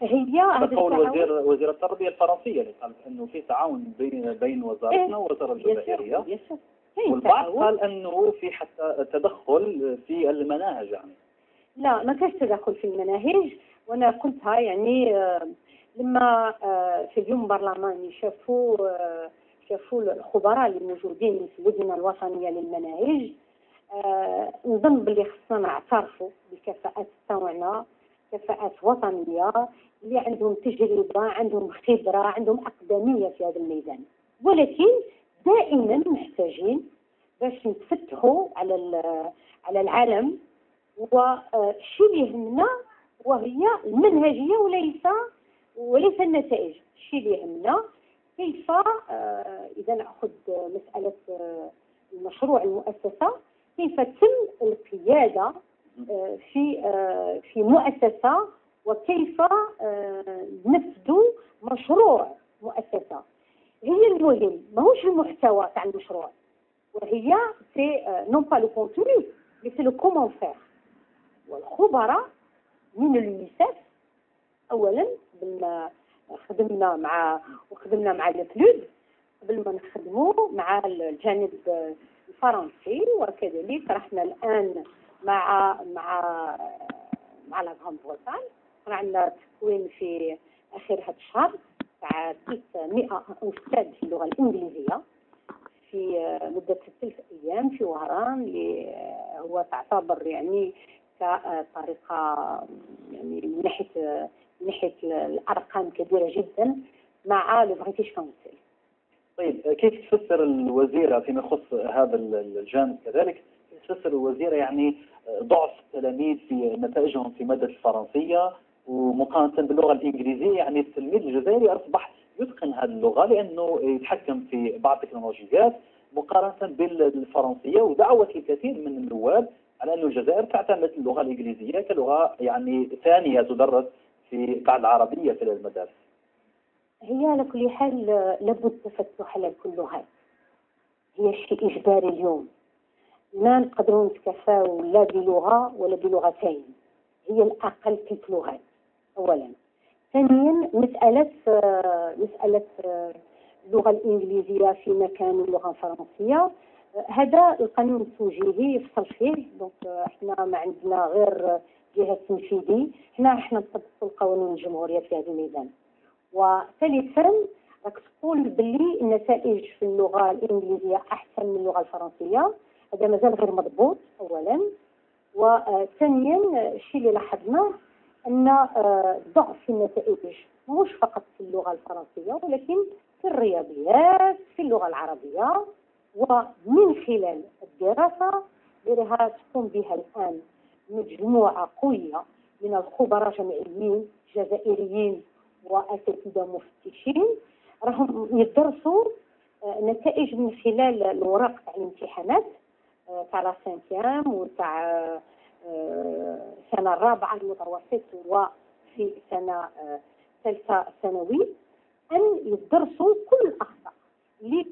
هي هذا قول وزير التربية الفرنسية اللي قال انه في تعاون بين وزارتنا والوزارة الجزائرية، والبعض قال انه في حتى تدخل في المناهج يعني. لا، ما كانش تدخل في المناهج، وانا قلتها يعني لما في اليوم البرلماني شافوا الخبراء اللي موجودين في اللجنة الوطنية للمناهج، نظن باللي خصنا نعترفوا بالكفاءات تاعنا، كفاءات وطنية اللي عندهم تجربة، عندهم خبرة، عندهم أقدمية في هذا الميدان. ولكن دائما محتاجين باش نتفتحوا على العالم، والشيء اللي يهمنا وهي المنهجية وليس النتائج. الشيء اللي يهمنا كيف إذا نأخذ مسألة المشروع المؤسسة، كيف تم القيادة في مؤسسة، وكيف نفذ مشروع مؤسسة. هي المهم ماهوش المحتوى تاع المشروع، وهي سي نون با لو كونتوني مي سي لو كومون فير. والخبراء من اليونيسف اولا خدمنا مع الكلود قبل ما نخدموا مع الجانب الفرنسي، وكذلك رحنا الان مع لا غراند بريطانيا. عندنا تكوين في اخر هذا الشهر تاع 300 استاذ في اللغه الانجليزيه في مده 3 ايام في وهران، اللي هو تعتبر يعني كطريقه يعني من ناحيه الارقام كبيره جدا مع لو بريتيش كونسل. طيب كيف تفسر الوزيره فيما يخص هذا الجانب كذلك؟ كيف تفسر الوزيره يعني ضعف التلاميذ في نتائجهم في ماده الفرنسيه ومقارنه باللغه الانجليزيه؟ يعني التلميذ الجزائري اصبح يتقن هذه اللغه لانه يتحكم في بعض التكنولوجيات مقارنه بالفرنسيه، ودعوت الكثير من النواب على أن الجزائر تعتمد اللغة الإنجليزية كلغة يعني ثانية تدرس بعد العربية في المدارس. هي على كل حال لابد التفتح على كل اللغات، هي شيء إجباري اليوم. ما نقدروا نتكفاو لا بلغة ولا بلغتين، هي الأقل 3 لغات أولا. ثانيا مسألة اللغة الإنجليزية في مكان اللغة الفرنسية، هذا القانون التوجيهي يفصل فيه. دونك احنا ما عندنا غير جهة تنفيذي، احنا نطبقوا القوانين الجمهورية في هذا الميدان. وثالثا راك تقول باللي النتائج في اللغة الإنجليزية أحسن من اللغة الفرنسية، هذا مازال غير مضبوط أولا. وثانيا الشيء اللي لاحظناه أن ضعف في النتائج مش فقط في اللغة الفرنسية ولكن في الرياضيات، في اللغة العربية. ومن خلال الدراسة اللي راها تقوم بها الآن مجموعة قوية من الخبراء جامعيين جزائريين وأساتذة مفتشين، راهم يدرسوا نتائج من خلال الورق تاع الامتحانات تاع لا سانتيام وتاع السنة الرابعة المتوسط وفي سنة ثالثة ثانوي، أن يدرسوا كل الأخطاء اللي